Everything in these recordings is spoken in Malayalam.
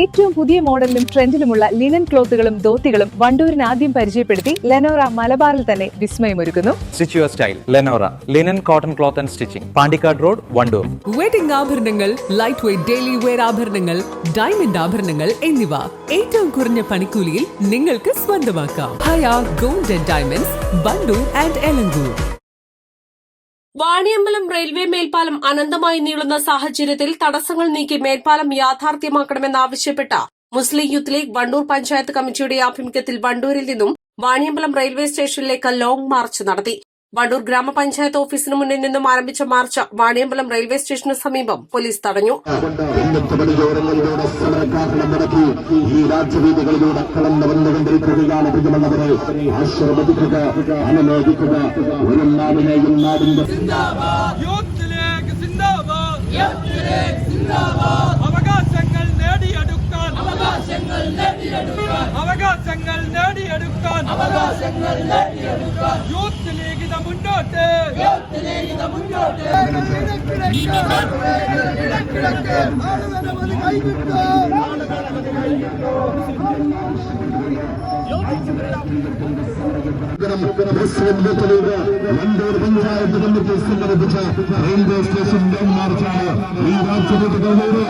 ഏറ്റവും പുതിയ മോഡലിലും ട്രെൻഡിലുമുള്ള ലിനൻ ക്ലോത്തുകളും ധോത്തികളും വണ്ടൂരിന് ആദ്യം പരിചയപ്പെടുത്തി ലെനോറ മലബാറിൽ തന്നെ വിസ്മയമൊരുക്കുന്നു. Stitch your style Lenora linen cotton cloth and stitching, Pandikkad road, Wandoor. Wedding ആഭരണങ്ങൾ, ലൈറ്റ് വെയ്റ്റ് ഡെയിലി വെയർ ആഭരണങ്ങൾ, ഡയമണ്ട് ആഭരണങ്ങൾ എന്നിവ ഏറ്റവും കുറഞ്ഞ പണിക്കൂലിയിൽ നിങ്ങൾക്ക് സ്വന്തമാക്കാം. Haya gold and diamonds, Wandoor and Elankur. Vaniyambalam railway മേൽപ്പാലം അനന്തമായി നീളുന്ന സാഹചര്യത്തിൽ തടസ്സങ്ങൾ നീക്കി മേൽപ്പാലം യാഥാർത്ഥ്യമാക്കണമെന്നാവശ്യപ്പെട്ട Muslim Youth League Wandoor panchayat കമ്മിറ്റിയുടെ ആഭിമുഖ്യത്തിൽ വണ്ടൂരിൽ നിന്നും വാണിയമ്പലം റെയിൽവേ സ്റ്റേഷനിലേക്ക് ലോങ് മാർച്ച് നടത്തി. വണ്ടൂർ ഗ്രാമപഞ്ചായത്ത് ഓഫീസിന് മുന്നിൽ നിന്നും ആരംഭിച്ച മാർച്ച് വാണിയമ്പലം റെയിൽവേ സ്റ്റേഷന് സമീപം പോലീസ് തടഞ്ഞു. ഈ രാജ്യവീതികളിലൂടെ കടന്നു വന്നുകൊണ്ടിരിക്കുകയാണ്. പ്രിയമുള്ളവരെ, ആശീർവദിക്കുക, അനുമോദിക്കുക. ഒരു നാടിനെയും നാടിന്റെ അവകാശങ്ങൾ നേടിയെടുക്കാൻ യൂത്ത് ലീഗിത മുന്നോട്ട്. വണ്ടൂർ പഞ്ചായത്ത് കമ്മിറ്റി സംഘടിപ്പിച്ച റെയിൽവേ സ്റ്റേഷൻ ലോങ് മാർച്ചാണ്. ഈ രാജ്യവീതികളിലൂടെ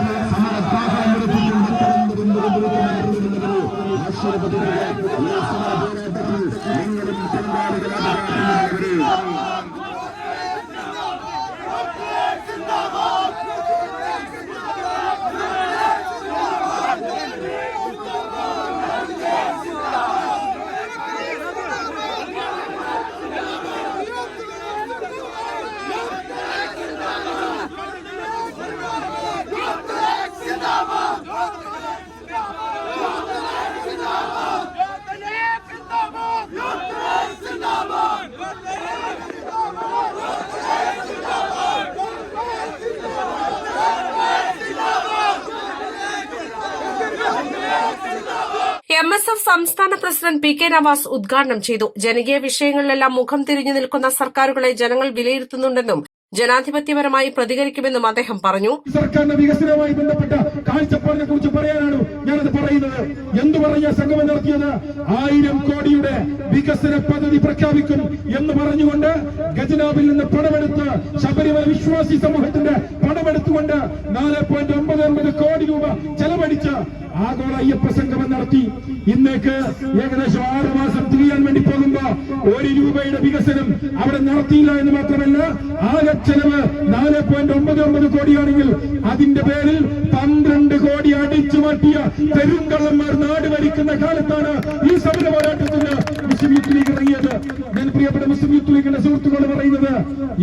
MSF സംസ്ഥാന പ്രസിഡന്റ് PK നവാസ് ഉദ്ഘാടനം ചെയ്തു. ജനകീയ വിഷയങ്ങളിലെല്ലാം മുഖം തിരിഞ്ഞു നിൽക്കുന്ന സർക്കാരുകളെ ജനങ്ങൾ വിലയിരുത്തുന്നുണ്ടെന്നും ജനാധിപത്യപരമായി പ്രതികരിക്കുമെന്നും അദ്ദേഹം പറഞ്ഞു. സർക്കാരിന്റെ വികസനവുമായി ബന്ധപ്പെട്ട കാഴ്ചപ്പാടിനെ കുറിച്ച് പറയാനാണ് ഞാനത് പറയുന്നത്. എന്തു പറഞ്ഞ സംഗമം നടത്തിയത് 1000 കോടിയുടെ വികസന പദ്ധതി പ്രഖ്യാപിക്കും എന്ന് പറഞ്ഞുകൊണ്ട് ഖജനാവിൽ നിന്ന് പണമെടുത്ത് ശബരിമല വിശ്വാസി സമൂഹത്തിന്റെ പണമെടുത്തുകൊണ്ട് 4.99 കോടി രൂപ ചെലവഴിച്ച് ആഗോള അയ്യപ്പ സംഗമം നടത്തി. ഇന്നേക്ക് ഏകദേശം 6 മാസം തിരിയാൻ വേണ്ടി പോകുമ്പോ 1 രൂപയുടെ വികസനം അവിടെ നടത്തിയില്ല എന്ന് മാത്രമല്ല, ആകെ ചെലവ് 4.99 കോടിയാണെങ്കിൽ അതിന്റെ പേരിൽ 12 കോടി അടിച്ചു മാറ്റിയ പെരുങ്കള്ളന്മാർ നാട് ഭരിക്കുന്ന കാലത്താണ് ഈ സമര പോരാട്ടത്തിന് മുസ്ലിം യൂത്ത് ലീഗ് ഇറങ്ങിയത്. ഞാൻ പ്രിയപ്പെട്ട മുസ്ലിം യൂത്ത് ലീഗിന്റെ സുഹൃത്തുക്കളോട് പറയുന്നത്,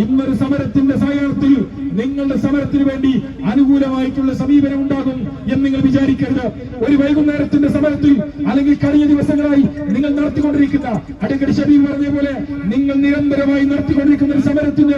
ഇന്നൊരു സമരത്തിന്റെ സായാഹ്നത്തിൽ നിങ്ങളുടെ സമരത്തിന് വേണ്ടി അനുകൂലമായിട്ടുള്ള സമീപനം ഉണ്ടാകും എന്ന് നിങ്ങൾ വിചാരിക്കരുത്. ഒരു വൈകുന്നേരത്തിന്റെ സമരത്തിൽ അല്ലെങ്കിൽ കഴിഞ്ഞ ദിവസങ്ങളായി നിങ്ങൾ നടത്തിക്കൊണ്ടിരിക്കുന്ന അഡ്വക്കേറ്റ് ഷബീർ പറഞ്ഞ പോലെ നിങ്ങൾ നിരന്തരമായി നടത്തിക്കൊണ്ടിരിക്കുന്ന ഒരു സമരത്തിന്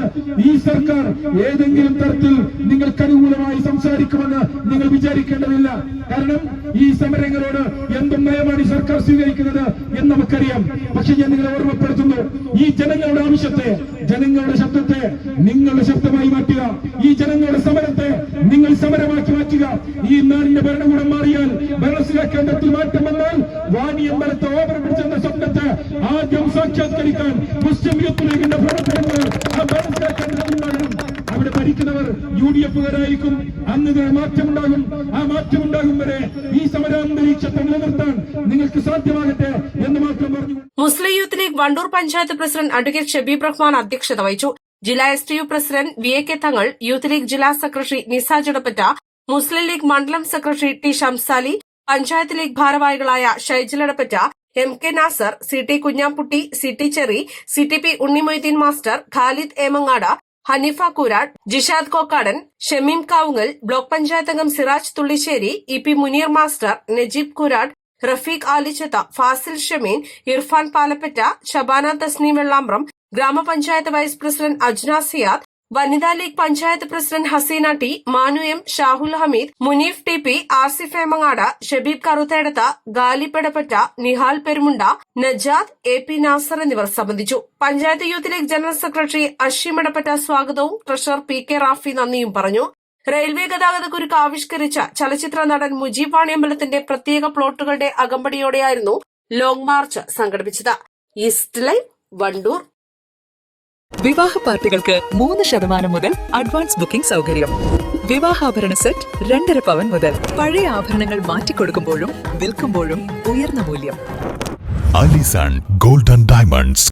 ഈ സർക്കാർ ഏതെങ്കിലും തരത്തിൽ നിങ്ങൾക്ക് അനുകൂലമായി സംസാരിക്കുമെന്ന് നിങ്ങൾ വിചാരിക്കേണ്ടതില്ല. കാരണം ഈ സമരങ്ങളോട് എന്തും നയമാണ് സർക്കാർ സ്വീകരിക്കുന്നത് എന്ന് നമുക്കറിയാം. പക്ഷെ ഞാൻ നിങ്ങളെ ഓർമ്മപ്പെടുത്തുന്നു, ഈ ജനങ്ങളുടെ ആവശ്യത്തെ, ജനങ്ങളുടെ ശബ്ദത്തെ നിങ്ങളുടെ ശബ്ദമായി മാറ്റുക. ഈ ജനങ്ങളുടെ സമരത്തെ നിങ്ങൾ സമരമാക്കി മാറ്റുക. ഈ നാടിന്റെ ഭരണകൂടം മാറിയാൽ, ഭരണസിലാ കേന്ദ്രത്തിൽ മാറ്റം വന്നാൽ വാണിയമ്പലത്തെ ഓവർ ബ്രിഡ്ജ് എന്ന സ്വപ്നത്തെ ആദ്യം സാക്ഷാത്കരിക്കാൻ മുസ്ലിം യൂത്ത് ലീഗിന്റെ പ്രവർത്തനങ്ങൾ ആ ഭരണസിലാ കേന്ദ്രത്തിൽ നടക്കും. അവിടെ ഭരിക്കുന്നവർ UDF-കാരായിരിക്കും. അന്ന് മാറ്റമുണ്ടാകും. ആ മാറ്റമുണ്ടാകും വരെ ഈ സമരാന്തരീക്ഷത്തെ നിലനിർത്താൻ നിങ്ങൾക്ക് സാധ്യമാകട്ടെ എന്ന് മാത്രം പറഞ്ഞു. Muslim Youth League Wandoor panchayat president advocate Shabeeb Rahman അധ്യക്ഷത വഹിച്ചു. ജില്ലാ STU president VK Thangal, Youth League ജില്ലാ secretary Nisa Judappatta, Muslim League മണ്ഡലം secretary T Shamsali, panchayat League ഭാരവാഹികളായ Shyjil Edappatta, MK Nasar, CT Kunhamputty, CT Cheri, CTP Unnimoideen master, Khalid Emangad, Haneefa Koorad, Jishad Kokkadan, Shameem Kavungal, block panchayat അംഗം സിറാജ് തുള്ളിശ്ശേരി, EP മുനീർ മാസ്റ്റർ, നജീബ് കൂരാട്, റഫീഖ് ആലിച്ചത്ത, ഫാസിൽ ഷമീൻ, ഇർഫാൻ പാലപ്പറ്റ, ഷബാന തസ്നീം വെള്ളാമ്പ്രം, ഗ്രാമപഞ്ചായത്ത് വൈസ് പ്രസിഡന്റ് അജ്ന സിയാദ്, വനിതാ League panchayat president Haseena T, Manu M, Shahul Hameed, Muneef T P, Asif Emangad, Shabeeb Karuthedath, Galippedappatta, Nihal Perumunda, Najad, A P Nasar എന്നിവർ സംബന്ധിച്ചു. Panchayat youth league general secretary Ashimadappatta സ്വാഗതവും ട്രഷറർ പി കെ റാഫി നന്ദിയും പറഞ്ഞു. റെയിൽവേ ഗതാഗതക്കുരുക്ക് ആവിഷ്കരിച്ച ചലച്ചിത്ര നടൻ മുജീബ് വാണിയമ്പലത്തിന്റെ പ്രത്യേക പ്ലോട്ടുകളുടെ അകമ്പടിയോടെയായിരുന്നു ലോങ് മാർച്ച് സംഘടിപ്പിച്ചത്. East live, Wandoor. വിവാഹ പാർട്ടികൾക്ക് 3% മുതൽ അഡ്വാൻസ് ബുക്കിംഗ് സൗകര്യം. വിവാഹാഭരണ സെറ്റ് 2.5 പവൻ മുതൽ. പഴയ ആഭരണങ്ങൾ മാറ്റിക്കൊടുക്കുമ്പോഴും വിൽക്കുമ്പോഴും ഉയർന്ന മൂല്യം. Allison golden diamonds,